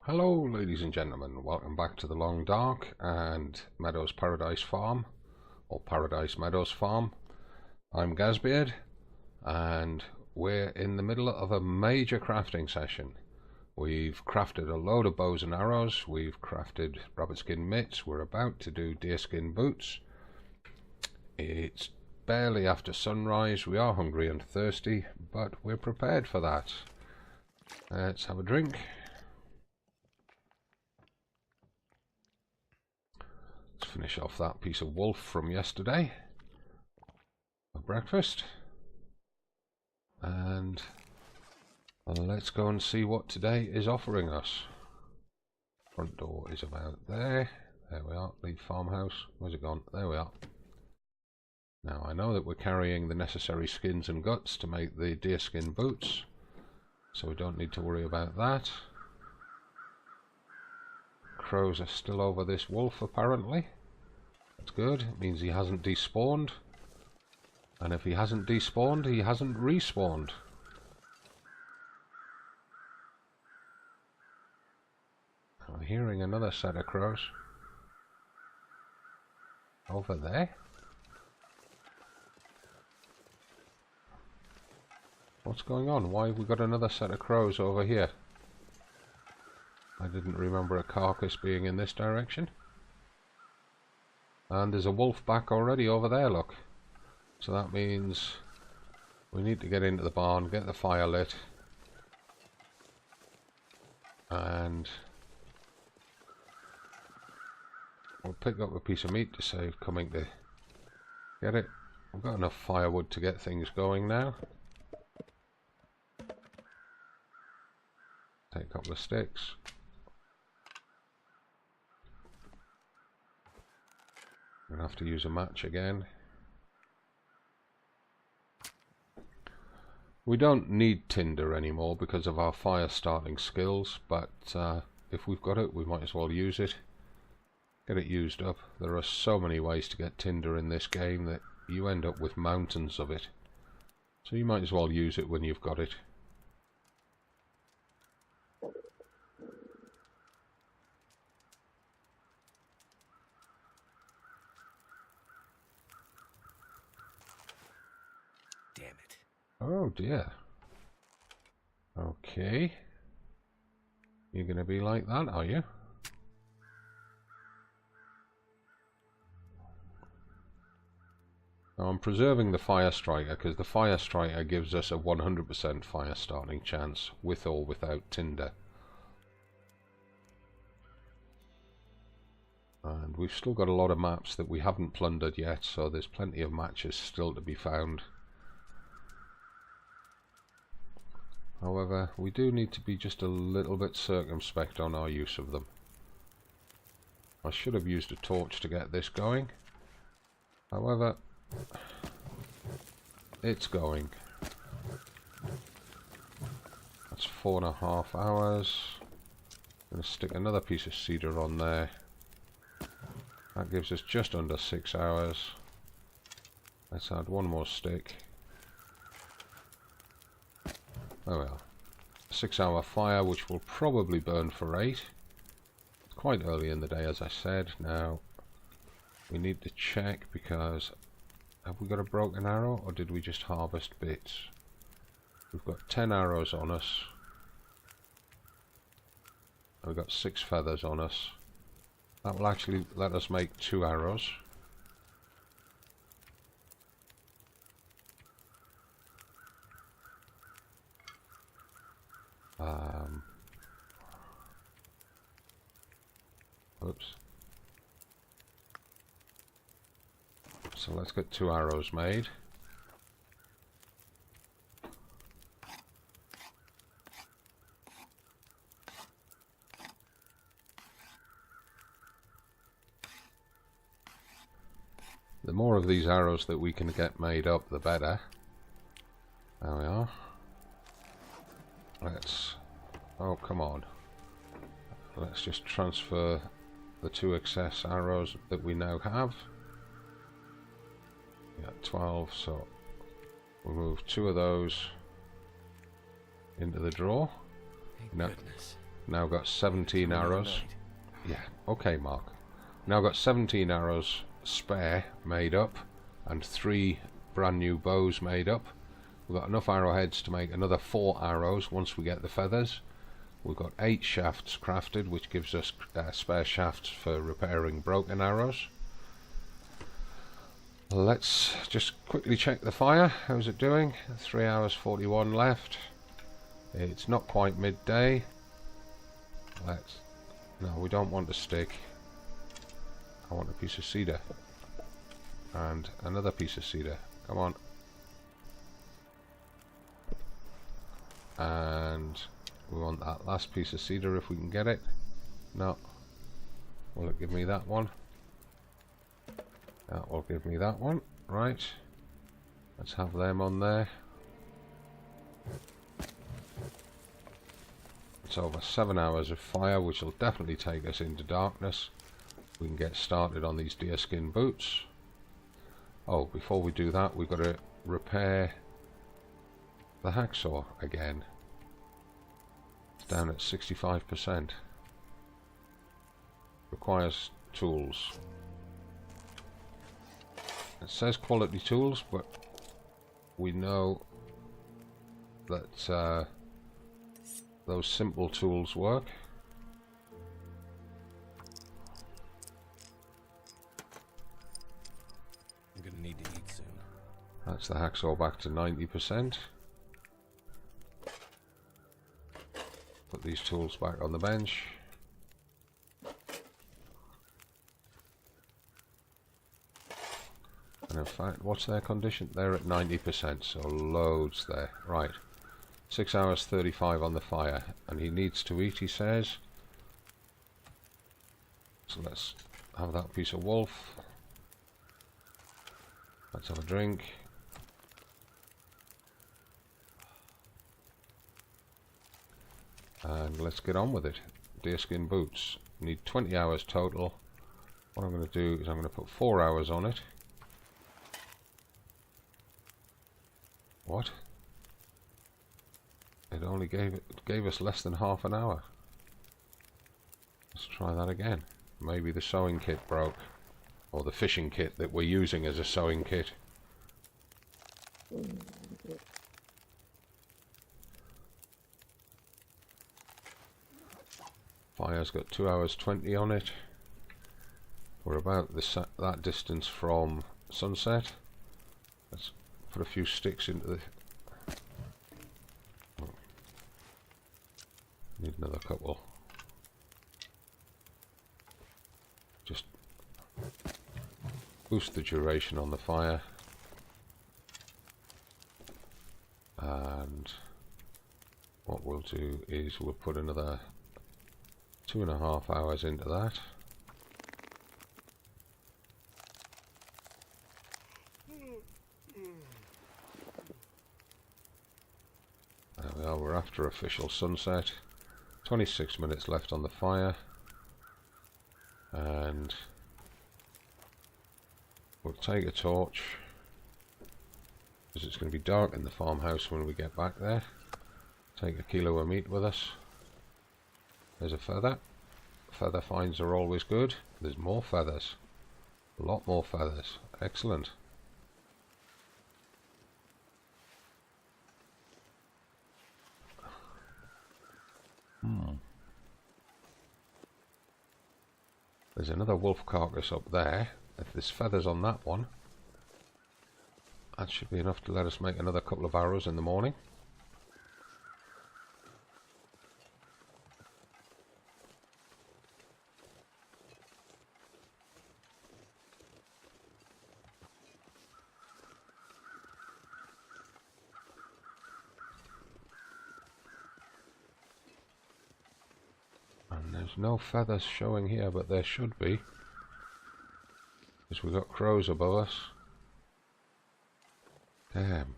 Hello ladies and gentlemen, welcome back to the Long Dark and Meadows Paradise Farm, or Paradise Meadows Farm. I'm Gazbeard and we're in the middle of a major crafting session. We've crafted a load of bows and arrows, we've crafted rabbit skin mitts, we're about to do deerskin boots. It's barely after sunrise, we are hungry and thirsty, but we're prepared for that. Let's have a drink. Let's finish off that piece of wolf from yesterday for breakfast, and let's go and see what today is offering us. Front door is about there. There we are. Leave farmhouse. Where's it gone? There we are. Now I know that we're carrying the necessary skins and guts to make the deerskin boots, so we don't need to worry about that. Crows are still over this wolf apparently. That's good. It means he hasn't despawned, and if he hasn't despawned, he hasn't respawned. I'm hearing another set of crows over there. What's going on? Why have we got another set of crows over here? I didn't remember a carcass being in this direction. And there's a wolf back already over there, look. So that means we need to get into the barn, get the fire lit, and we'll pick up a piece of meat to save coming to get it. We've got enough firewood to get things going now. Take a couple of sticks. I'm gonna have to use a match again. We don't need tinder anymore because of our fire starting skills, but if we've got it, we might as well use it. Get it used up. There are so many ways to get tinder in this game that you end up with mountains of it. So you might as well use it when you've got it. Oh dear. Okay. You're going to be like that, are you? Now I'm preserving the fire striker because the fire striker gives us a 100% fire starting chance with or without tinder. And we've still got a lot of maps that we haven't plundered yet, so there's plenty of matches still to be found. However, we do need to be just a little bit circumspect on our use of them. I should have used a torch to get this going. However, it's going. That's 4.5 hours. I'm going to stick another piece of cedar on there. That gives us just under 6 hours. Let's add one more stick. Oh well, 6 hour fire which will probably burn for 8. It's quite early in the day as I said. Now we need to check because have we got a broken arrow or did we just harvest bits? We've got 10 arrows on us. And we've got 6 feathers on us. That will actually let us make 2 arrows. Oops. So let's get 2 arrows made. The more of these arrows that we can get made up, the better. There we are. Let's... oh, come on. Let's just transfer the 2 excess arrows that we now have. We got 12, so we'll move 2 of those into the drawer. Thank goodness. Now got 17 arrows. Yeah, okay, Mark. Now got 17 arrows spare made up, and 3 brand new bows made up. We've got enough arrowheads to make another 4 arrows once we get the feathers. We've got 8 shafts crafted, which gives us spare shafts for repairing broken arrows. Let's just quickly check the fire. How's it doing? 3 hours 41 left. It's not quite midday. No, we don't want a stick. I want a piece of cedar. And another piece of cedar. Come on. And we want that last piece of cedar if we can get it. No. Will it give me that one? That will give me that one. Right. Let's have them on there. It's over 7 hours of fire, which will definitely take us into darkness. We can get started on these deerskin boots. Oh, before we do that, we've got to repair the hacksaw again. It's down at 65%. Requires tools. It says quality tools, but we know that those simple tools work. I'm gonna need to eat soon. That's the hacksaw back to 90%. Put these tools back on the bench. And in fact, what's their condition? They're at 90%, so loads there. Right. 6 hours 35 on the fire, and he needs to eat, he says. So let's have that piece of wolf. Let's have a drink. And let's get on with it. Deerskin boots. Need 20 hours total. What I'm going to do is I'm going to put 4 hours on it. What? It only gave us less than half an hour. Let's try that again. Maybe the sewing kit broke, or the fishing kit that we're using as a sewing kit. Fire's got 2 hours 20 on it. We're about that distance from sunset. Let's put a few sticks into the... Need another couple. Just boost the duration on the fire. And what we'll do is we'll put another 2.5 hours into that. There we are, we're after official sunset. 26 minutes left on the fire, and we'll take a torch because it's going to be dark in the farmhouse when we get back there. Take a kilo of meat with us. There's a feather. Feather finds are always good. There's more feathers. A lot more feathers. Excellent. There's another wolf carcass up there. If there's feathers on that one, that should be enough to let us make another couple of arrows in the morning. There's no feathers showing here, but there should be, because we've got crows above us. Damn.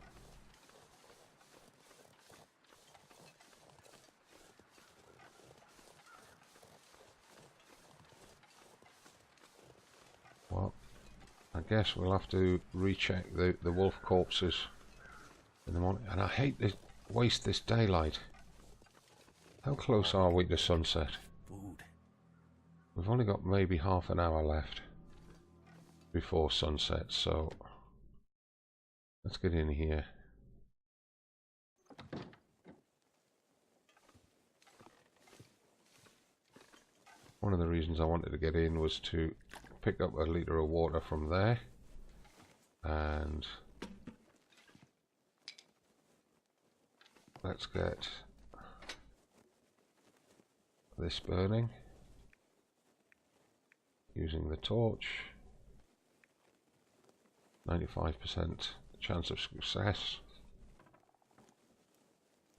Well, I guess we'll have to recheck the wolf corpses in the morning. And I hate to waste this daylight. How close are we to sunset? Food. We've only got maybe half an hour left before sunset, so let's get in here. One of the reasons I wanted to get in was to pick up a litre of water from there, and let's get this burning using the torch. 95% chance of success.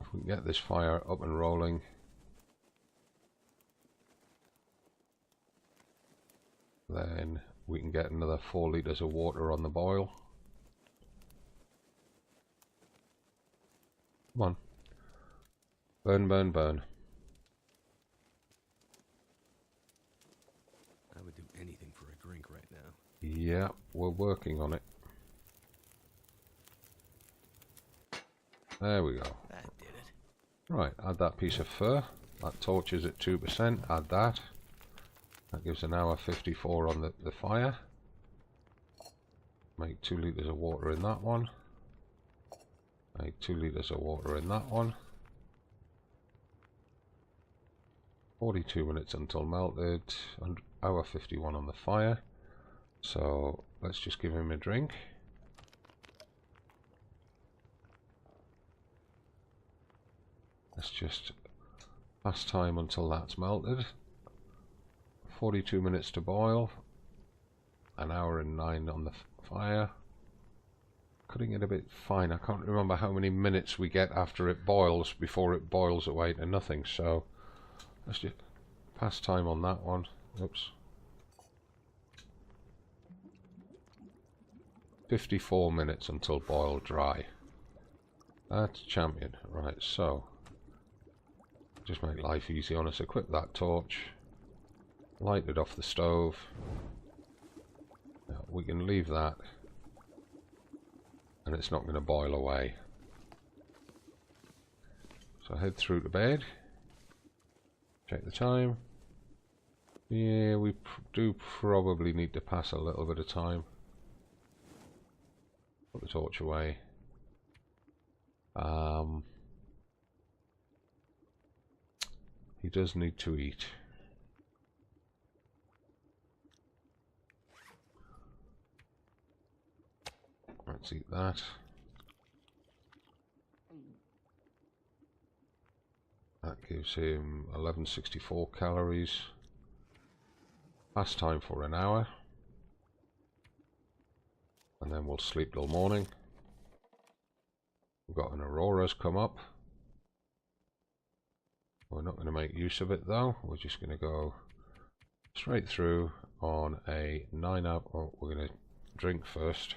If we can get this fire up and rolling, then we can get another 4 litres of water on the boil. Come on. Burn, burn, burn. I would do anything for a drink right now. Yeah, we're working on it. There we go. That did it. Right, add that piece of fur. That torch is at 2%. Add that. That gives an hour 54 on the fire. Make 2 litres of water in that one. Make 2 litres of water in that one. 42 minutes until melted. Hour 51 on the fire. So let's just give him a drink. Let's just pass time until that's melted. 42 minutes to boil. An hour and 9 on the fire. Cutting it a bit fine. I can't remember how many minutes we get after it boils before it boils away to nothing. So let's just pass time on that one. Oops. 54 minutes until boil dry. That's champion. Right, so just make life easy on us. Equip that torch. Light it off the stove. Now, we can leave that, and it's not going to boil away. So head through to bed. Check the time. Yeah, we do probably need to pass a little bit of time. Put the torch away. He does need to eat. Let's eat that. That gives him 1164 calories. Pass time for an hour. And then we'll sleep till morning. We've got an Aurora's come up. We're not going to make use of it though. We're just going to go straight through on a 9-hour. Oh, we're going to drink first.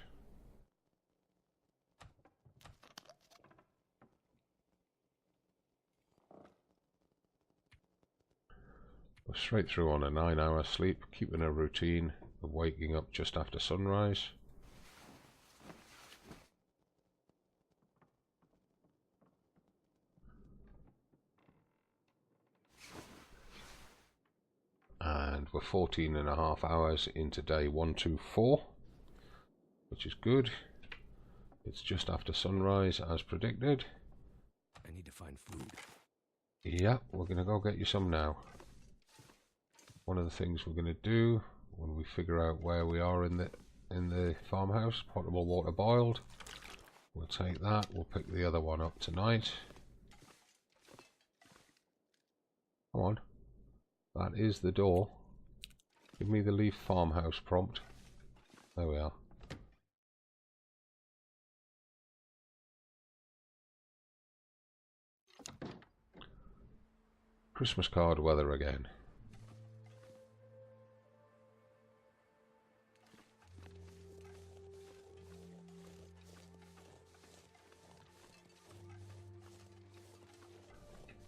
Go straight through on a 9-hour sleep, keeping a routine of waking up just after sunrise. And we're 14.5 hours into day 124, which is good. It's just after sunrise as predicted. I need to find food. Yeah, we're going to go get you some now. One of the things we're going to do when we figure out where we are in the farmhouse, potable water boiled. We'll take that, we'll pick the other one up tonight. Come on. That is the door. Give me the leave farmhouse prompt. There we are. Christmas card weather again.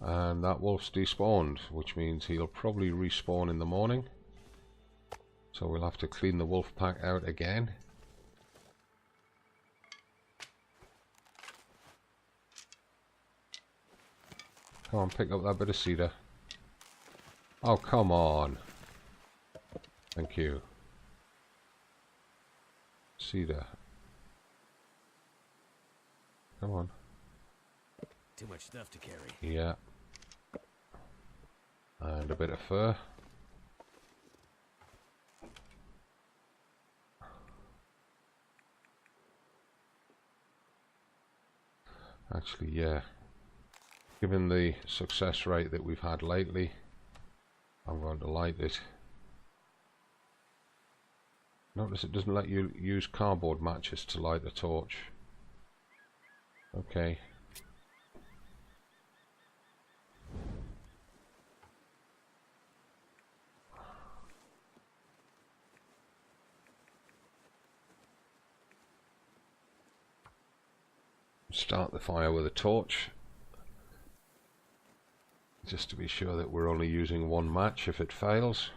And that wolf's despawned, which means he'll probably respawn in the morning. So we'll have to clean the wolf pack out again. Come on, pick up that bit of cedar. Oh, come on. Thank you. Cedar. Come on. Too much stuff to carry. Yeah. And a bit of fur. Actually, yeah. Given the success rate that we've had lately, I'm going to light it. Notice it doesn't let you use cardboard matches to light the torch. Okay. Start the fire with a torch, just to be sure that we're only using one match if it fails.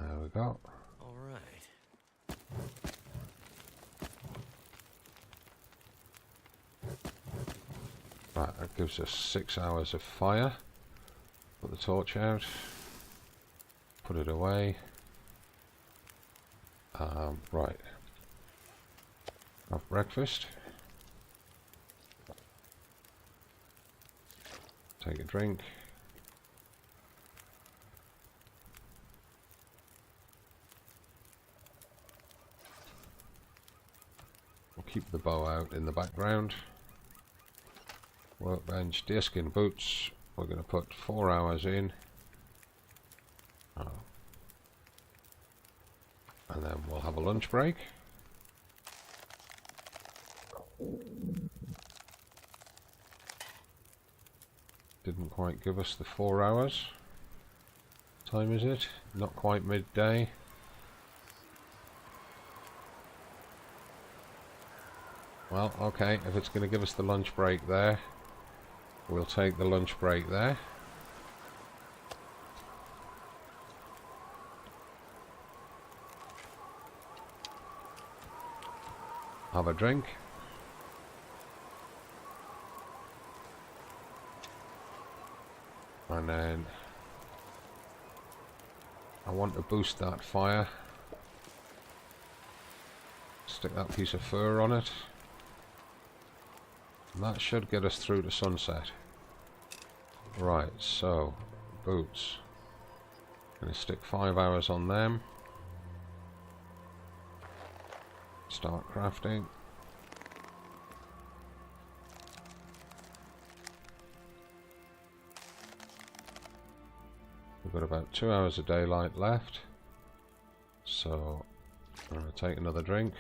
There we go. All right. Right, that gives us 6 hours of fire. Put the torch out. Put it away. Right. Have breakfast. Take a drink. Keep the bow out in the background. Workbench, deerskin boots. We're going to put 4 hours in. Oh. And then we'll have a lunch break. Didn't quite give us the 4 hours. What time is it? Not quite midday. Well, okay, if it's going to give us the lunch break there, we'll take the lunch break there. Have a drink. And then I want to boost that fire. Stick that piece of fur on it. And that should get us through to sunset. Right, so boots. Gonna stick 5 hours on them. Start crafting. We've got about 2 hours of daylight left. So I'm gonna take another drink.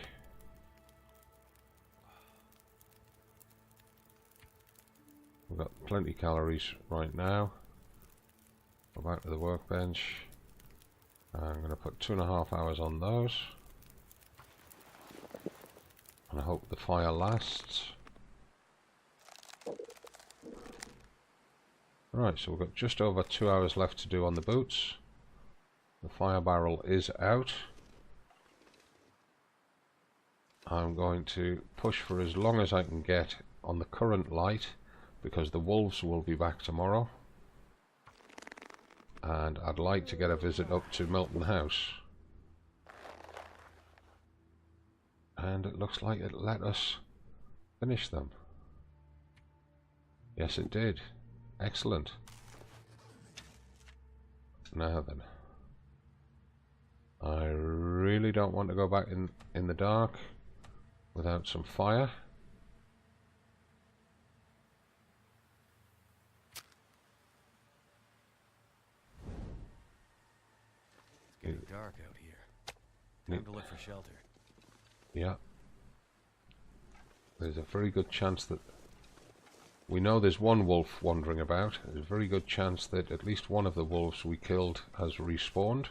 We've got plenty of calories right now. Go back to the workbench. I'm going to put 2.5 hours on those. And I hope the fire lasts. Right, so we've got just over 2 hours left to do on the boots. The fire barrel is out. I'm going to push for as long as I can get on the current light, because the wolves will be back tomorrow, and I'd like to get a visit up to Milton House. And it looks like it let us finish them. Yes, it did. Excellent. Now then, I really don't want to go back in the dark without some fire. It's getting dark out here. Time to look for shelter. Yeah. There's a very good chance that we know there's one wolf wandering about. There's a very good chance that at least one of the wolves we killed has respawned.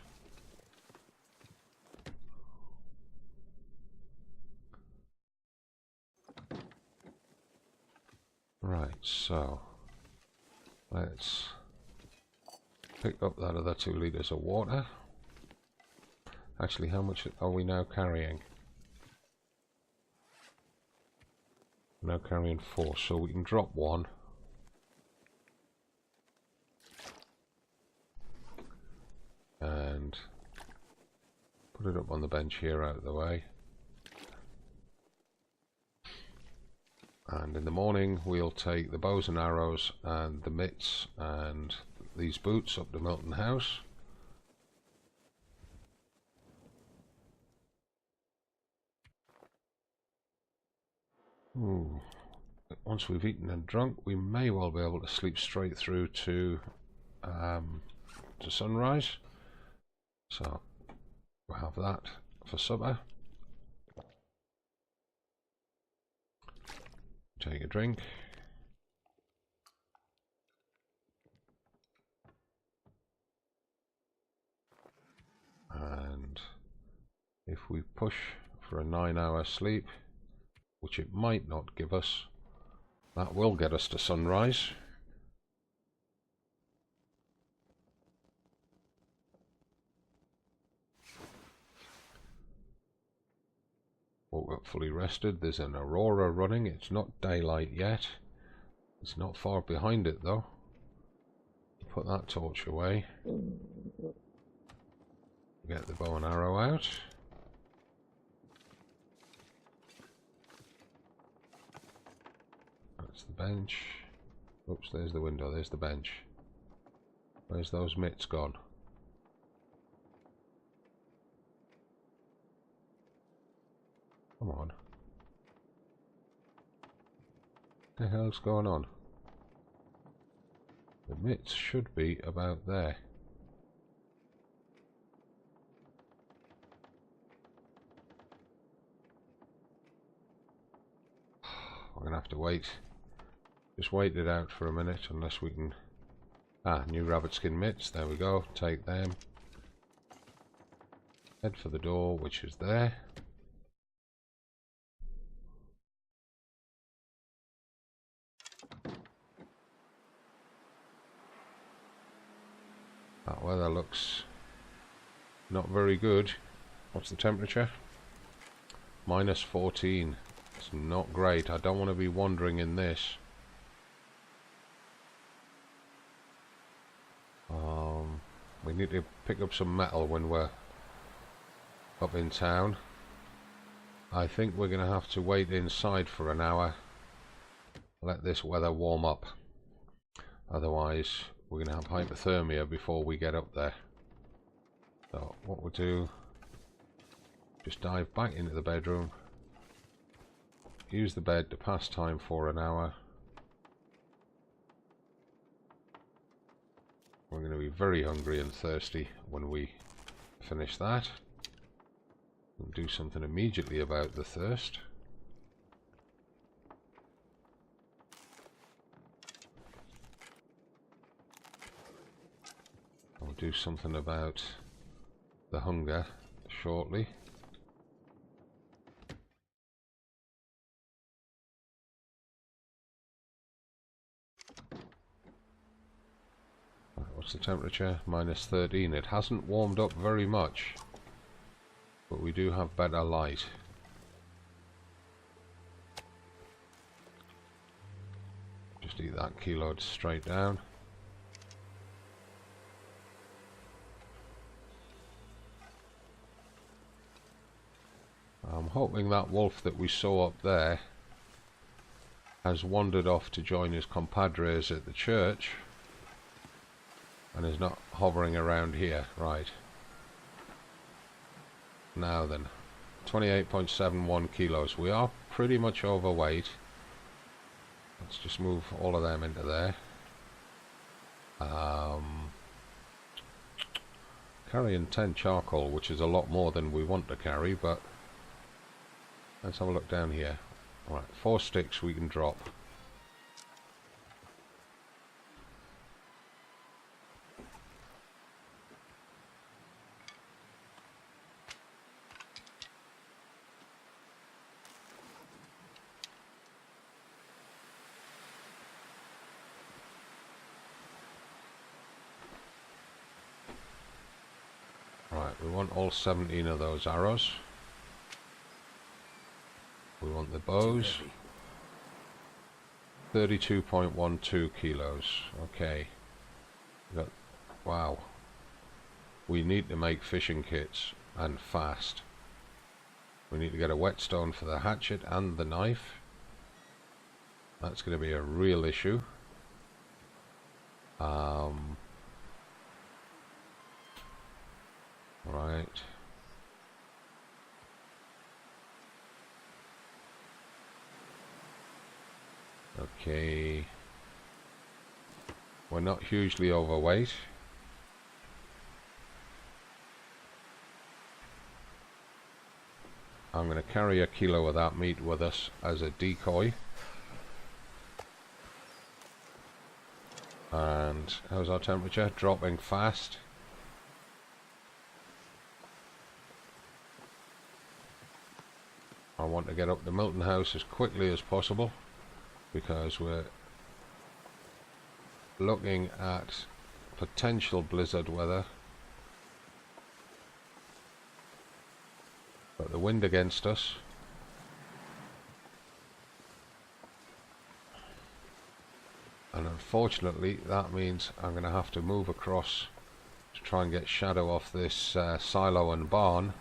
Right, so let's pick up that other 2 litres of water. Actually, how much are we now carrying? We're now carrying 4, so we can drop 1. And put it up on the bench here out of the way. And in the morning we'll take the bows and arrows and the mitts and these boots up to Milton House. Ooh. Once we've eaten and drunk, we may well be able to sleep straight through to sunrise. So we'll have that for supper. Take a drink. And if we push for a 9-hour sleep, which it might not give us, that will get us to sunrise. Woke up fully rested. There's an aurora running. It's not daylight yet. It's not far behind it though. Put that torch away. Get the bow and arrow out. That's the bench. Oops, there's the window, there's the bench. Where's those mitts gone? Come on. What the hell's going on? The mitts should be about there. We're gonna have to wait. Just wait it out for a minute unless we can... Ah, new rabbit skin mitts, there we go, take them. Head for the door, which is there. That weather looks not very good. What's the temperature? -14. It's not great. I don't want to be wandering in this. We need to pick up some metal when we're up in town. I think we're going to have to wait inside for an hour. Let this weather warm up. Otherwise, we're going to have hypothermia before we get up there. So, what we'll do, just dive back into the bedroom. Use the bed to pass time for an hour. We're going to be very hungry and thirsty when we finish that. We'll do something immediately about the thirst. I'll do something about the hunger shortly. What's the temperature? -13. It hasn't warmed up very much, but we do have better light. Just eat that kilo straight down. I'm hoping that wolf that we saw up there has wandered off to join his compadres at the church and is not hovering around here. Right. Now then, 28.71 kilos. We are pretty much overweight. Let's just move all of them into there. Carrying 10 charcoal, which is a lot more than we want to carry, but let's have a look down here. Alright, 4 sticks we can drop. Right, we want all 17 of those arrows. We want the bows. 32.12 kilos. Okay. Wow. We need to make fishing kits, and fast. We need to get a whetstone for the hatchet and the knife. That's going to be a real issue. Right. Okay. We're not hugely overweight. I'm going to carry a kilo of that meat with us as a decoy. And how's our temperature? Dropping fast. I want to get up to Milton House as quickly as possible, because we're looking at potential blizzard weather. Got the wind against us. And unfortunately that means I'm going to have to move across to try and get shadow off this silo and barn.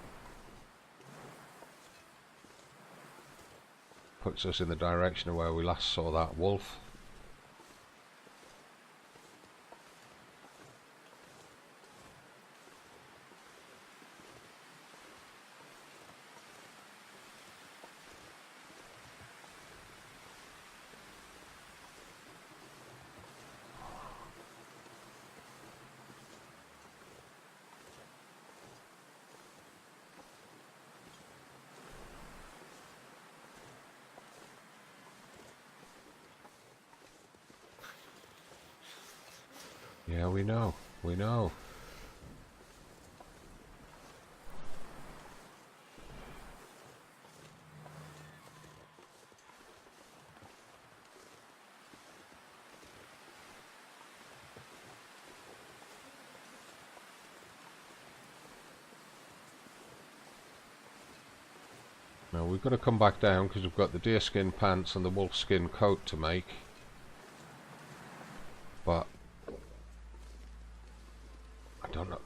Puts us in the direction of where we last saw that wolf. Yeah, we know. We know. Now we've got to come back down because we've got the deerskin pants and the wolfskin coat to make. But I don't know.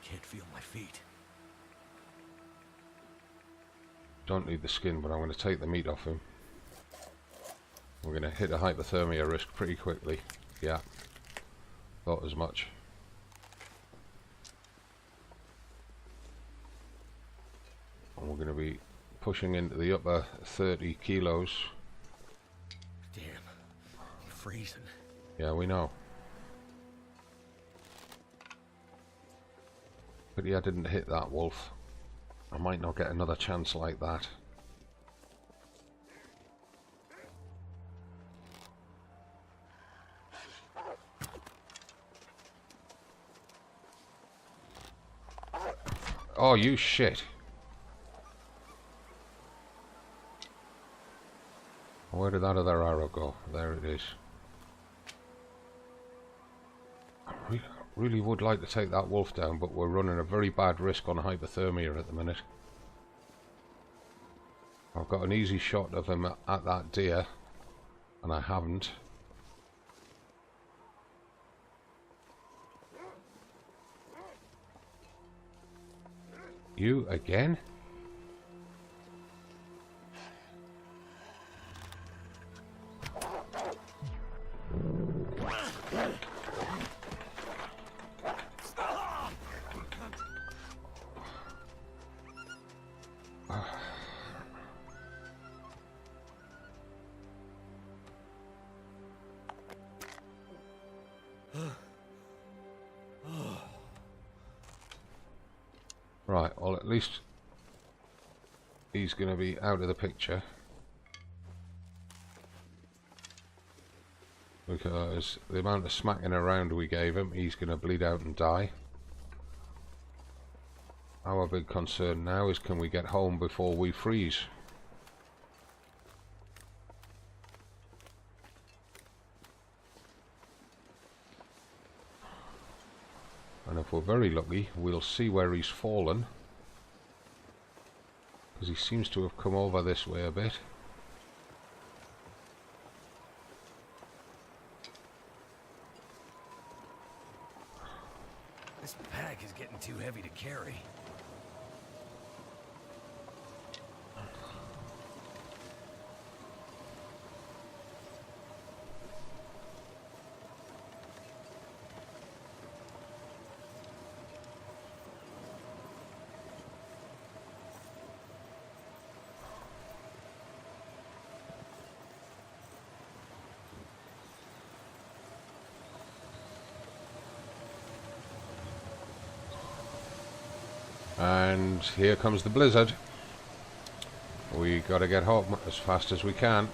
Can't feel my feet. Don't need the skin, but I'm going to take the meat off him. We're going to hit a hypothermia risk pretty quickly. Yeah, thought as much. And we're going to be pushing into the upper 30 kilos. Damn, I'm freezing. Yeah, we know. Pity I didn't hit that wolf. I might not get another chance like that. Oh, you shit. Where did that other arrow go? There it is. I really would like to take that wolf down, but we're running a very bad risk on hypothermia at the minute. I've got an easy shot of him at that deer, and I haven't. You again? Right, well at least he's going to be out of the picture, because the amount of smacking around we gave him, he's going to bleed out and die. our big concern now is, can we get home before we freeze? And if we're very lucky, we'll see where he's fallen, because he seems to have come over this way a bit. This pack is getting too heavy to carry. And here comes the blizzard. We gotta get home as fast as we can.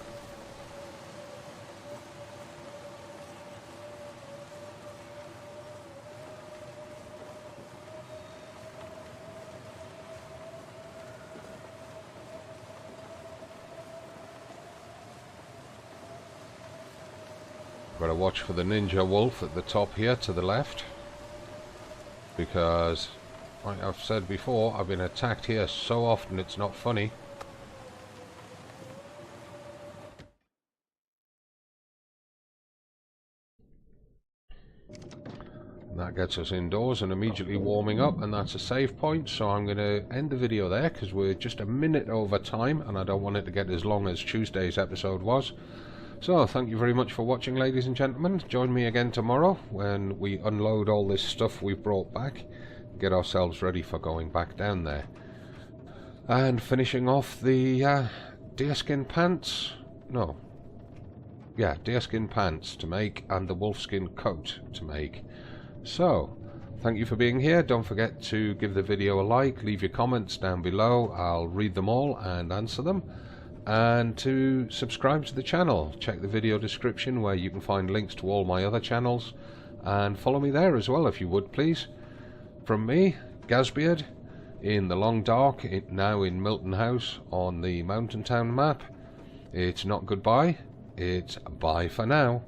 Gotta watch for the ninja wolf at the top here to the left, because like I've said before, I've been attacked here so often it's not funny. And that gets us indoors and immediately warming up, and that's a save point, so I'm going to end the video there because we're just a minute over time and I don't want it to get as long as Tuesday's episode was. So thank you very much for watching, ladies and gentlemen. Join me again tomorrow when we unload all this stuff we've brought back, get ourselves ready for going back down there, and finishing off the deerskin pants. No, yeah, deerskin pants to make and the wolfskin coat to make. So thank you for being here. Don't forget to give the video a like, leave your comments down below, I'll read them all and answer them, and to subscribe to the channel. Check the video description where you can find links to all my other channels, and follow me there as well if you would please. From me, Gazbeard, in the long dark, now in Milton House on the Mountain Town map. It's not goodbye, it's bye for now.